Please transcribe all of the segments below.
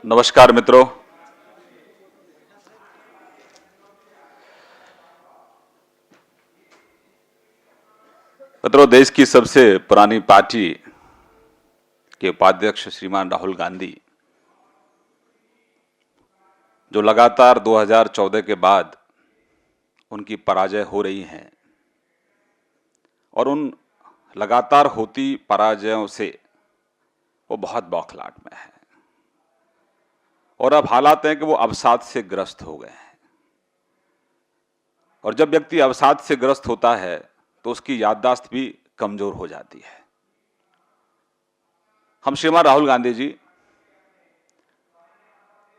नमस्कार मित्रों। देश की सबसे पुरानी पार्टी के उपाध्यक्ष श्रीमान राहुल गांधी, जो लगातार 2014 के बाद उनकी पराजय हो रही है और उन लगातार होती पराजयों से वो बहुत बौखलाहट में है और अब हालात हैं कि वो अवसाद से ग्रस्त हो गए हैं। और जब व्यक्ति अवसाद से ग्रस्त होता है तो उसकी याददाश्त भी कमजोर हो जाती है। हम श्रीमान राहुल गांधी जी,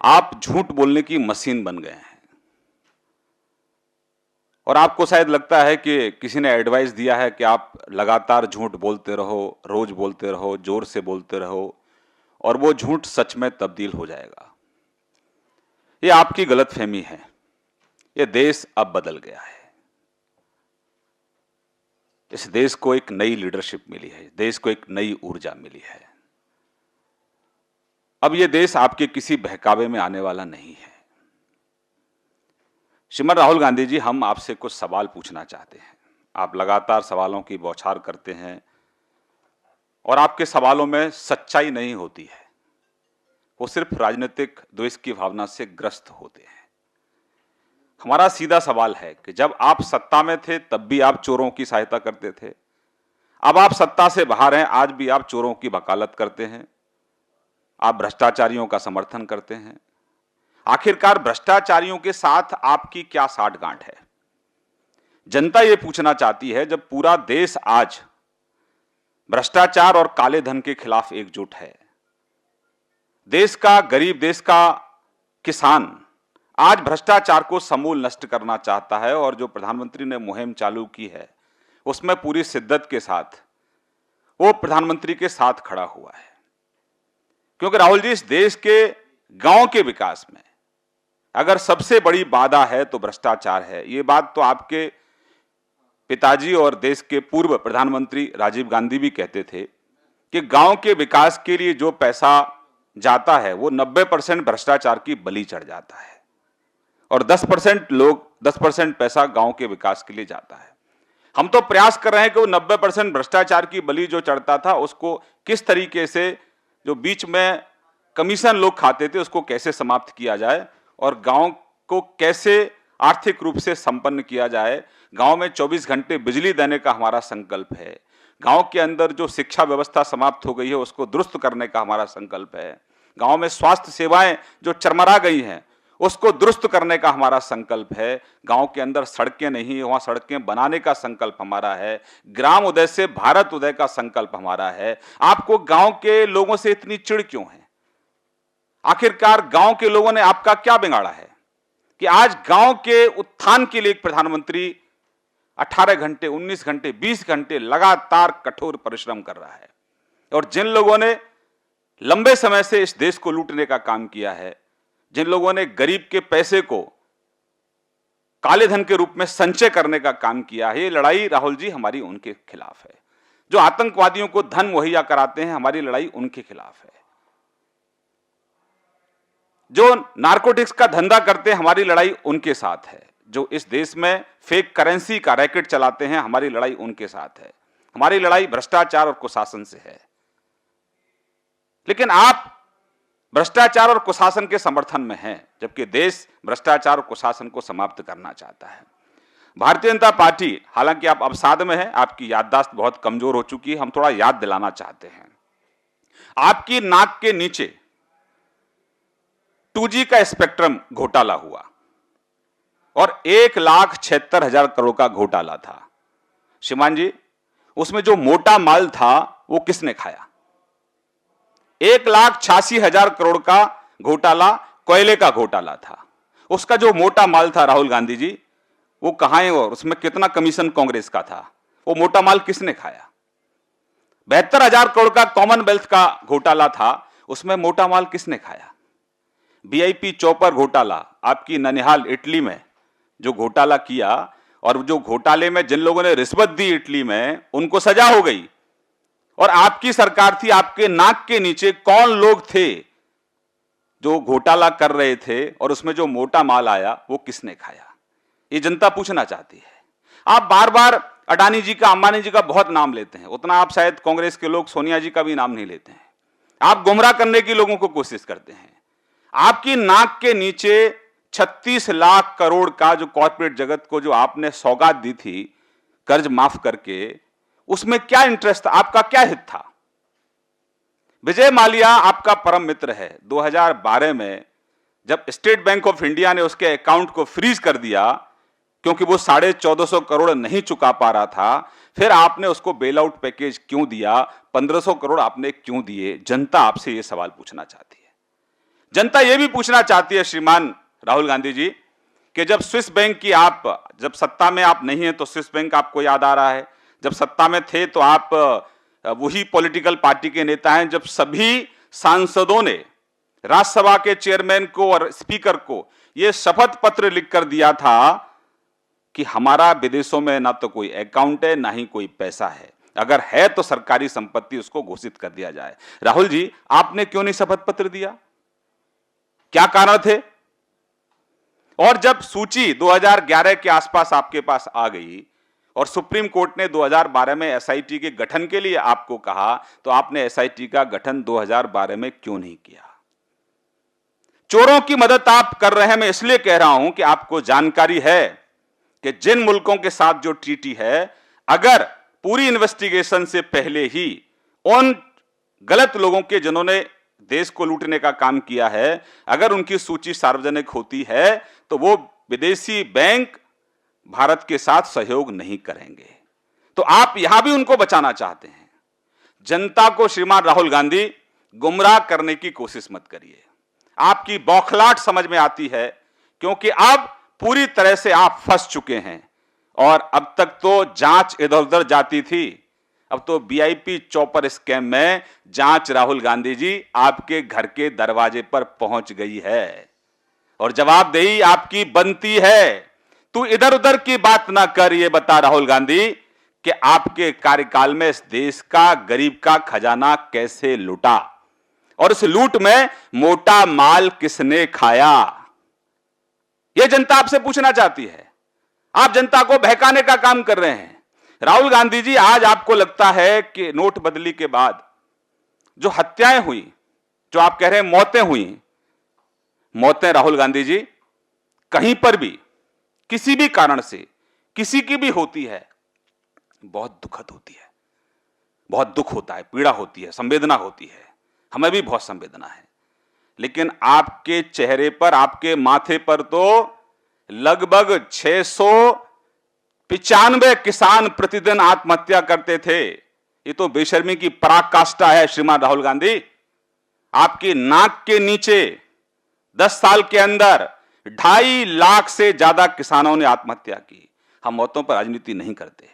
आप झूठ बोलने की मशीन बन गए हैं और आपको शायद लगता है कि किसी ने एडवाइस दिया है कि आप लगातार झूठ बोलते रहो, रोज बोलते रहो, जोर से बोलते रहो और वो झूठ सच में तब्दील हो जाएगा। ये आपकी गलतफहमी है। ये देश अब बदल गया है। इस देश को एक नई लीडरशिप मिली है, देश को एक नई ऊर्जा मिली है। अब यह देश आपके किसी बहकावे में आने वाला नहीं है। श्रीमान राहुल गांधी जी, हम आपसे कुछ सवाल पूछना चाहते हैं। आप लगातार सवालों की बौछार करते हैं और आपके सवालों में सच्चाई नहीं होती है, वो सिर्फ राजनीतिक द्वेष की भावना से ग्रस्त होते हैं। हमारा सीधा सवाल है कि जब आप सत्ता में थे तब भी आप चोरों की सहायता करते थे, अब आप सत्ता से बाहर हैं, आज भी आप चोरों की वकालत करते हैं, आप भ्रष्टाचारियों का समर्थन करते हैं। आखिरकार भ्रष्टाचारियों के साथ आपकी क्या साठगांठ है? जनता यह पूछना चाहती है। जब पूरा देश आज भ्रष्टाचार और काले धन के खिलाफ एकजुट है, देश का गरीब, देश का किसान आज भ्रष्टाचार को समूल नष्ट करना चाहता है और जो प्रधानमंत्री ने मुहिम चालू की है उसमें पूरी शिद्दत के साथ वो प्रधानमंत्री के साथ खड़ा हुआ है। क्योंकि राहुल जी, इस देश के गांव के विकास में अगर सबसे बड़ी बाधा है तो भ्रष्टाचार है। ये बात तो आपके पिताजी और देश के पूर्व प्रधानमंत्री राजीव गांधी भी कहते थे कि गांव के विकास के लिए जो पैसा जाता है वो 90% भ्रष्टाचार की बलि चढ़ जाता है और 10% पैसा गांव के विकास के लिए जाता है। हम तो प्रयास कर रहे हैं कि वो 90% भ्रष्टाचार की बलि जो चढ़ता था उसको किस तरीके से, जो बीच में कमीशन लोग खाते थे, उसको कैसे समाप्त किया जाए और गांव को कैसे आर्थिक रूप से संपन्न किया जाए। गांव में 24 घंटे बिजली देने का हमारा संकल्प है। गांव के अंदर जो शिक्षा व्यवस्था समाप्त हो गई है उसको दुरुस्त करने का हमारा संकल्प है। गांव में स्वास्थ्य सेवाएं जो चरमरा गई हैं उसको दुरुस्त करने का हमारा संकल्प है। गांव के अंदर सड़कें नहीं, वहां सड़कें बनाने का संकल्प हमारा है। ग्राम उदय से भारत उदय का संकल्प हमारा है। आपको गांव के लोगों से इतनी चिढ़ क्यों है? आखिरकार गांव के लोगों ने आपका क्या बिगाड़ा है कि आज गांव के उत्थान के लिए एक प्रधानमंत्री 18 घंटे, 19 घंटे, 20 घंटे लगातार कठोर परिश्रम कर रहा है। और जिन लोगों ने लंबे समय से इस देश को लूटने का काम किया है, जिन लोगों ने गरीब के पैसे को काले धन के रूप में संचय करने का काम किया है, ये लड़ाई राहुल जी हमारी उनके खिलाफ है। जो आतंकवादियों को धन मुहैया कराते हैं, हमारी लड़ाई उनके खिलाफ है। जो नारकोटिक्स का धंधा करते हैं, हमारी लड़ाई उनके साथ है। जो इस देश में फेक करेंसी का रैकेट चलाते हैं, हमारी लड़ाई उनके साथ है। हमारी लड़ाई भ्रष्टाचार और कुशासन से है। लेकिन आप भ्रष्टाचार और कुशासन के समर्थन में हैं, जबकि देश भ्रष्टाचार और कुशासन को समाप्त करना चाहता है। भारतीय जनता पार्टी, हालांकि आप अवसाद में हैं, आपकी याददाश्त बहुत कमजोर हो चुकी है, हम थोड़ा याद दिलाना चाहते हैं। आपकी नाक के नीचे 2G का स्पेक्ट्रम घोटाला हुआ और 1,76,000 करोड़ का घोटाला था। श्रीमान जी, उसमें जो मोटा माल था वो किसने खाया? 1,86,000 करोड़ का घोटाला कोयले का घोटाला था। उसका जो मोटा माल था राहुल गांधी जी, वो कहां है और उसमें कितना कमीशन कांग्रेस का था? वो मोटा माल किसने खाया? 72,000 करोड़ का कॉमनवेल्थ का घोटाला था, उसमें मोटा माल किसने खाया? VIP चौपर घोटाला, आपकी ननिहाल इटली में जो घोटाला किया, और जो घोटाले में जिन लोगों ने रिश्वत दी इटली में, उनको सजा हो गई। और आपकी सरकार थी, आपके नाक के नीचे कौन लोग थे जो जो घोटाला कर रहे थे और उसमें जो मोटा माल आया वो किसने खाया, ये जनता पूछना चाहती है। आप बार बार अडानी जी का, अंबानी जी का बहुत नाम लेते हैं, उतना आप शायद कांग्रेस के लोग सोनिया जी का भी नाम नहीं लेते हैं। आप गुमराह करने की लोगों को कोशिश करते हैं। आपकी नाक के नीचे 36 लाख करोड़ का जो कॉर्पोरेट जगत को जो आपने सौगात दी थी कर्ज माफ करके, उसमें क्या इंटरेस्ट था, आपका क्या हित था? विजय माल्या आपका परम मित्र है। 2012 में जब स्टेट बैंक ऑफ इंडिया ने उसके अकाउंट को फ्रीज कर दिया क्योंकि वो 1450 करोड़ नहीं चुका पा रहा था, फिर आपने उसको बेल आउट पैकेज क्यों दिया, 1500 करोड़ आपने क्यों दिए? जनता आपसे यह सवाल पूछना चाहती है। जनता यह भी पूछना चाहती है श्रीमान राहुल गांधी जी कि जब स्विस बैंक की आप, जब सत्ता में आप नहीं है तो स्विस बैंक आपको याद आ रहा है, जब सत्ता में थे तो आप वही पॉलिटिकल पार्टी के नेता हैं, जब सभी सांसदों ने राज्यसभा के चेयरमैन को और स्पीकर को यह शपथ पत्र लिखकर दिया था कि हमारा विदेशों में ना तो कोई अकाउंट है ना ही कोई पैसा है, अगर है तो सरकारी संपत्ति उसको घोषित कर दिया जाए। राहुल जी, आपने क्यों नहीं शपथ पत्र दिया? क्या कारण थे? और जब सूची 2011 के आसपास आपके पास आ गई और सुप्रीम कोर्ट ने 2012 में एसआईटी के गठन के लिए आपको कहा, तो आपने एसआईटी का गठन 2012 में क्यों नहीं किया? चोरों की मदद आप कर रहे हैं। मैं इसलिए कह रहा हूं कि आपको जानकारी है कि जिन मुल्कों के साथ जो ट्रीटी है, अगर पूरी इन्वेस्टिगेशन से पहले ही उन गलत लोगों के जिन्होंने देश को लूटने का काम किया है, अगर उनकी सूची सार्वजनिक होती है तो वो विदेशी बैंक भारत के साथ सहयोग नहीं करेंगे। तो आप यहां भी उनको बचाना चाहते हैं। जनता को श्रीमान राहुल गांधी गुमराह करने की कोशिश मत करिए। आपकी बौखलाहट समझ में आती है क्योंकि अब पूरी तरह से आप फंस चुके हैं और अब तक तो जांच इधर उधर जाती थी, अब तो वीआईपी चौपर स्कैम में जांच राहुल गांधी जी आपके घर के दरवाजे पर पहुंच गई है और जवाबदेही आपकी बनती है। तू इधर उधर की बात ना कर, ये बता राहुल गांधी कि आपके कार्यकाल में इस देश का गरीब का खजाना कैसे लूटा और इस लूट में मोटा माल किसने खाया? यह जनता आपसे पूछना चाहती है। आप जनता को बहकाने का काम कर रहे हैं। राहुल गांधी जी, आज आपको लगता है कि नोटबंदी के बाद जो हत्याएं हुई, जो आप कह रहे हैं मौतें हुई, मौतें राहुल गांधी जी कहीं पर भी किसी भी कारण से किसी की भी होती है, बहुत दुखद होती है, बहुत दुख होता है, पीड़ा होती है, संवेदना होती है। हमें भी बहुत संवेदना है, लेकिन आपके चेहरे पर, आपके माथे पर तो लगभग 695 किसान प्रतिदिन आत्महत्या करते थे। ये तो बेशर्मी की पराकाष्ठा है श्रीमान राहुल गांधी। आपकी नाक के नीचे 10 साल के अंदर 2.5 लाख से ज्यादा किसानों ने आत्महत्या की। हम मौतों पर राजनीति नहीं करते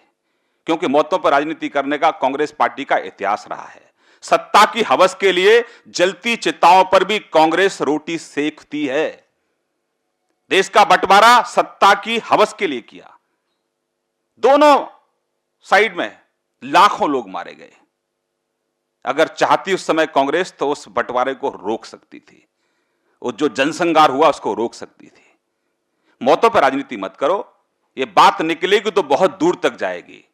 क्योंकि मौतों पर राजनीति करने का कांग्रेस पार्टी का इतिहास रहा है। सत्ता की हवस के लिए जलती चिताओं पर भी कांग्रेस रोटी सेकती है। देश का बंटवारा सत्ता की हवस के लिए किया। दोनों साइड में लाखों लोग मारे गए। अगर चाहती उस समय कांग्रेस तो उस बंटवारे को रोक सकती थी, वो जो जनसंहार हुआ उसको रोक सकती थी। मौतों पर राजनीति मत करो, ये बात निकलेगी तो बहुत दूर तक जाएगी।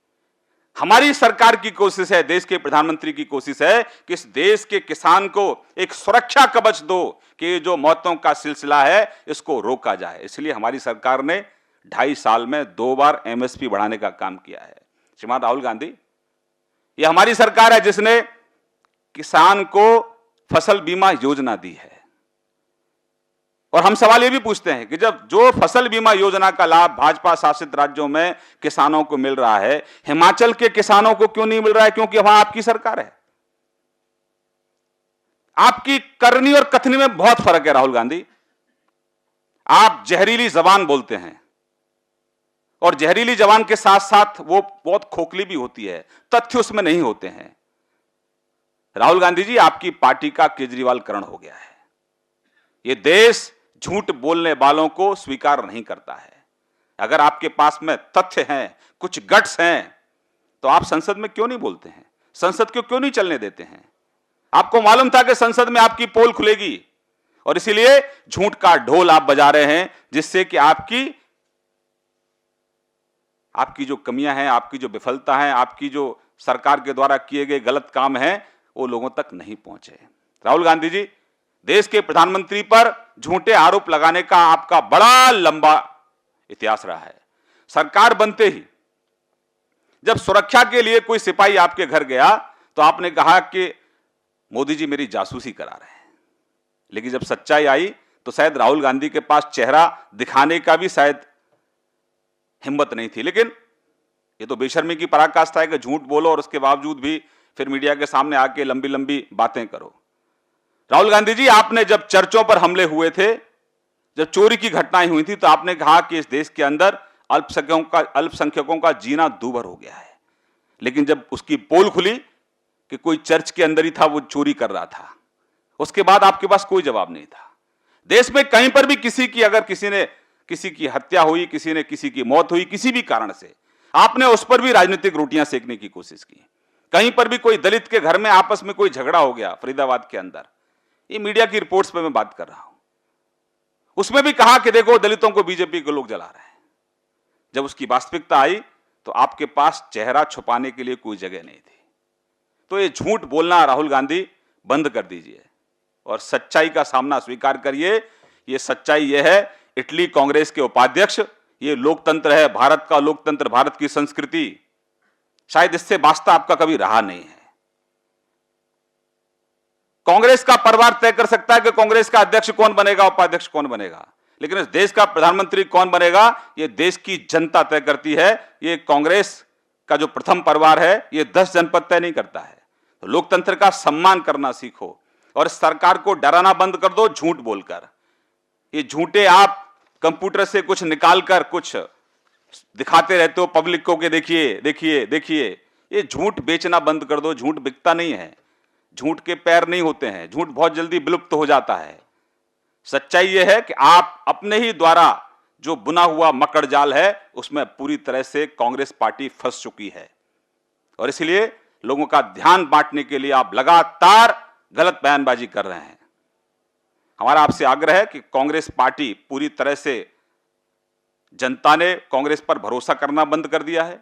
हमारी सरकार की कोशिश है, देश के प्रधानमंत्री की कोशिश है कि इस देश के किसान को एक सुरक्षा कवच दो कि जो मौतों का सिलसिला है इसको रोका जाए। इसलिए हमारी सरकार ने 2.5 साल में 2 बार एमएसपी बढ़ाने का काम किया है। श्रीमान राहुल गांधी, ये हमारी सरकार है जिसने किसान को फसल बीमा योजना दी है। और हम सवाल ये भी पूछते हैं कि जब जो फसल बीमा योजना का लाभ भाजपा शासित राज्यों में किसानों को मिल रहा है, हिमाचल के किसानों को क्यों नहीं मिल रहा है? क्योंकि वहां आपकी सरकार है। आपकी करनी और कथनी में बहुत फर्क है राहुल गांधी। आप जहरीली जबान बोलते हैं और जहरीली जबान के साथ साथ वो बहुत खोखली भी होती है, तथ्य उसमें नहीं होते हैं। राहुल गांधी जी, आपकी पार्टी का केजरीवालकरण हो गया है। ये देश झूठ बोलने वालों को स्वीकार नहीं करता है। अगर आपके पास में तथ्य हैं, कुछ गट्स हैं, तो आप संसद में क्यों नहीं बोलते हैं? संसद को क्यों नहीं चलने देते हैं? आपको मालूम था कि संसद में आपकी पोल खुलेगी, और इसीलिए झूठ का ढोल आप बजा रहे हैं, जिससे कि आपकी जो कमियां हैं, आपकी जो विफलता है, आपकी जो सरकार के द्वारा किए गए गलत काम हैं, वो लोगों तक नहीं पहुंचे। राहुल गांधी जी, देश के प्रधानमंत्री पर झूठे आरोप लगाने का आपका बड़ा लंबा इतिहास रहा है। सरकार बनते ही जब सुरक्षा के लिए कोई सिपाही आपके घर गया तो आपने कहा कि मोदी जी मेरी जासूसी करा रहे हैं, लेकिन जब सच्चाई आई तो शायद राहुल गांधी के पास चेहरा दिखाने का भी शायद हिम्मत नहीं थी। लेकिन ये तो बेशर्मी की पराकाष्ठा है कि झूठ बोलो और उसके बावजूद भी फिर मीडिया के सामने आके लंबी लंबी बातें करो। राहुल गांधी जी, आपने जब चर्चों पर हमले हुए थे, जब चोरी की घटनाएं हुई थी, तो आपने कहा कि इस देश के अंदर अल्पसंख्यकों का जीना दूभर हो गया है। लेकिन जब उसकी पोल खुली कि कोई चर्च के अंदर ही था, वो चोरी कर रहा था, उसके बाद आपके पास कोई जवाब नहीं था। देश में कहीं पर भी अगर किसी की हत्या हुई, किसी की मौत हुई किसी भी कारण से, आपने उस पर भी राजनीतिक रोटियां सेकने की कोशिश की। कहीं पर भी कोई दलित के घर में आपस में कोई झगड़ा हो गया, फरीदाबाद के अंदर, ये मीडिया की रिपोर्ट्स पे मैं बात कर रहा हूं, उसमें भी कहा कि देखो दलितों को बीजेपी के लोग जला रहे हैं। जब उसकी वास्तविकता आई तो आपके पास चेहरा छुपाने के लिए कोई जगह नहीं थी। तो ये झूठ बोलना राहुल गांधी बंद कर दीजिए और सच्चाई का सामना स्वीकार करिए। ये सच्चाई ये है, इटली कांग्रेस के उपाध्यक्ष, ये लोकतंत्र है, भारत का लोकतंत्र, भारत की संस्कृति, शायद इससे वास्ता आपका कभी रहा नहीं है। कांग्रेस का परिवार तय कर सकता है कि कांग्रेस का अध्यक्ष कौन बनेगा, उपाध्यक्ष कौन बनेगा, लेकिन इस देश का प्रधानमंत्री कौन बनेगा, ये देश की जनता तय करती है। ये कांग्रेस का जो प्रथम परिवार है, ये 10 जनपद तय नहीं करता है। तो लोकतंत्र का सम्मान करना सीखो और सरकार को डराना बंद कर दो झूठ बोलकर। ये झूठे आप कंप्यूटर से कुछ निकालकर कुछ दिखाते रहते हो पब्लिक को कि देखिए देखिए देखिए। ये झूठ बेचना बंद कर दो, झूठ बिकता नहीं है, झूठ के पैर नहीं होते हैं, झूठ बहुत जल्दी विलुप्त हो जाता है। सच्चाई यह है कि आप अपने ही द्वारा जो बुना हुआ मकड़ जाल है उसमें पूरी तरह से कांग्रेस पार्टी फंस चुकी है और इसलिए लोगों का ध्यान बांटने के लिए आप लगातार गलत बयानबाजी कर रहे हैं। हमारा आपसे आग्रह है कि कांग्रेस पार्टी पूरी तरह से, जनता ने कांग्रेस पर भरोसा करना बंद कर दिया है,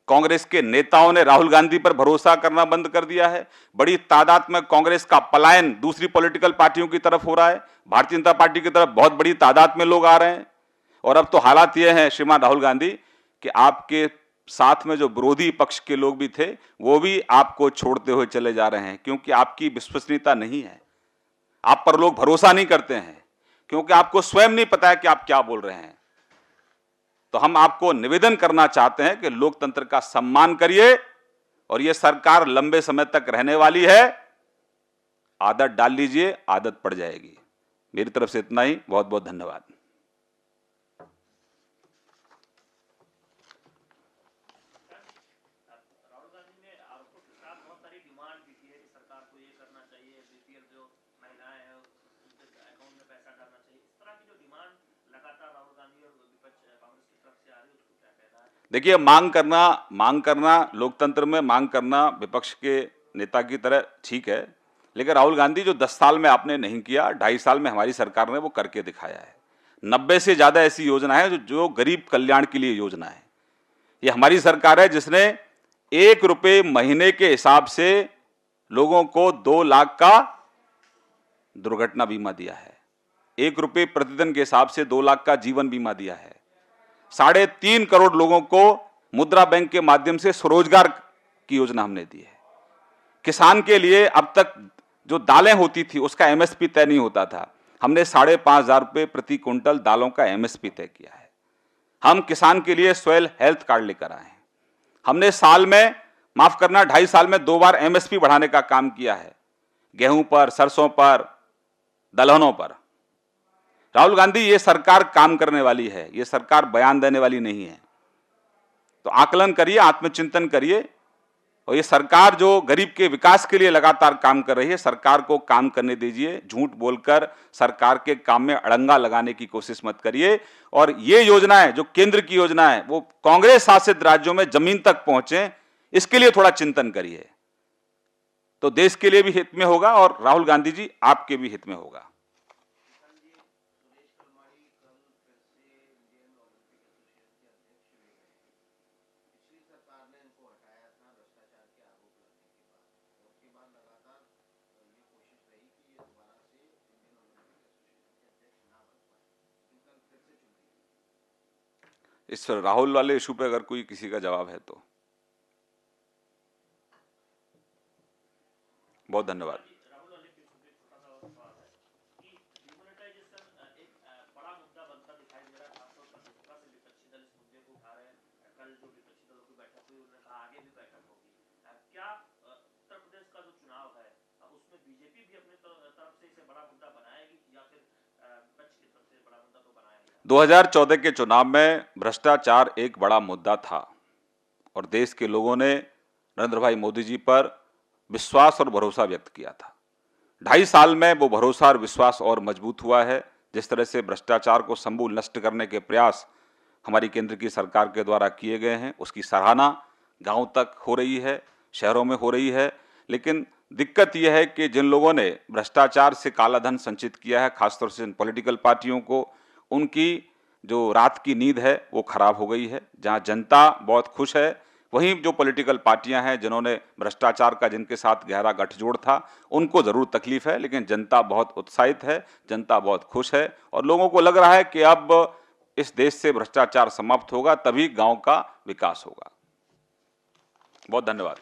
कांग्रेस के नेताओं ने राहुल गांधी पर भरोसा करना बंद कर दिया है। बड़ी तादाद में कांग्रेस का पलायन दूसरी पॉलिटिकल पार्टियों की तरफ हो रहा है, भारतीय जनता पार्टी की तरफ बहुत बड़ी तादाद में लोग आ रहे हैं। और अब तो हालात ये हैं श्रीमान राहुल गांधी कि आपके साथ में जो विरोधी पक्ष के लोग भी थे वो भी आपको छोड़ते हुए चले जा रहे हैं, क्योंकि आपकी विश्वसनीयता नहीं है, आप पर लोग भरोसा नहीं करते हैं, क्योंकि आपको स्वयं नहीं पता है कि आप क्या बोल रहे हैं। तो हम आपको निवेदन करना चाहते हैं कि लोकतंत्र का सम्मान करिए और यह सरकार लंबे समय तक रहने वाली है, आदत डाल लीजिए, आदत पड़ जाएगी। मेरी तरफ से इतना ही, बहुत बहुत धन्यवाद। देखिए, मांग करना लोकतंत्र में मांग करना विपक्ष के नेता की तरह ठीक है, लेकिन राहुल गांधी जो 10 साल में आपने नहीं किया, 2.5 साल में हमारी सरकार ने वो करके दिखाया है। 90 से ज्यादा ऐसी योजना है जो गरीब कल्याण के लिए योजना है। ये हमारी सरकार है जिसने 1 रुपये महीने के हिसाब से लोगों को 2 लाख का दुर्घटना बीमा दिया है, 1 रुपये प्रतिदिन के हिसाब से 2 लाख का जीवन बीमा दिया है, 3.5 करोड़ लोगों को मुद्रा बैंक के माध्यम से स्वरोजगार की योजना हमने दी है। किसान के लिए अब तक जो दालें होती थी उसका एमएसपी तय नहीं होता था, हमने 5,500 रुपये प्रति क्विंटल दालों का एमएसपी तय किया है। हम किसान के लिए सॉइल हेल्थ कार्ड लेकर आए हैं। हमने साल में, माफ करना, 2.5 साल में 2 बार एमएसपी बढ़ाने का काम किया है, गेहूं पर, सरसों पर, दलहनों पर। राहुल गांधी, ये सरकार काम करने वाली है, ये सरकार बयान देने वाली नहीं है। तो आकलन करिए, आत्मचिंतन करिए और ये सरकार जो गरीब के विकास के लिए लगातार काम कर रही है, सरकार को काम करने दीजिए। झूठ बोलकर सरकार के काम में अड़ंगा लगाने की कोशिश मत करिए। और ये योजनाएं जो केंद्र की योजना है वो कांग्रेस शासित राज्यों में जमीन तक पहुंचे, इसके लिए थोड़ा चिंतन करिए, तो देश के लिए भी हित में होगा और राहुल गांधी जी आपके भी हित में होगा। इस राहुल वाले इशू पे अगर कोई किसी का जवाब है तो। बहुत धन्यवाद। बीजेपी भी अपने तरफ से इसे बड़ा मुद्दा बनाएगी या फिर विपक्ष की तरफ से बड़ा मुद्दा तो बनाएगी? 2014 के चुनाव में भ्रष्टाचार एक बड़ा मुद्दा था और देश के लोगों ने नरेंद्र भाई मोदी जी पर विश्वास और भरोसा व्यक्त किया था। 2.5 साल में वो भरोसा और विश्वास और मजबूत हुआ है। जिस तरह से भ्रष्टाचार को समूल नष्ट करने के प्रयास हमारी केंद्र की सरकार के द्वारा किए गए हैं, उसकी सराहना गांव तक हो रही है, शहरों में हो रही है। लेकिन दिक्कत यह है कि जिन लोगों ने भ्रष्टाचार से काला धन संचित किया है, खासतौर से पॉलिटिकल पार्टियों को, उनकी जो रात की नींद है वो खराब हो गई है। जहां जनता बहुत खुश है, वहीं जो पॉलिटिकल पार्टियां हैं जिन्होंने भ्रष्टाचार का जिनके साथ गहरा गठजोड़ था, उनको जरूर तकलीफ है, लेकिन जनता बहुत उत्साहित है, जनता बहुत खुश है और लोगों को लग रहा है कि अब इस देश से भ्रष्टाचार समाप्त होगा, तभी गांव का विकास होगा। बहुत धन्यवाद।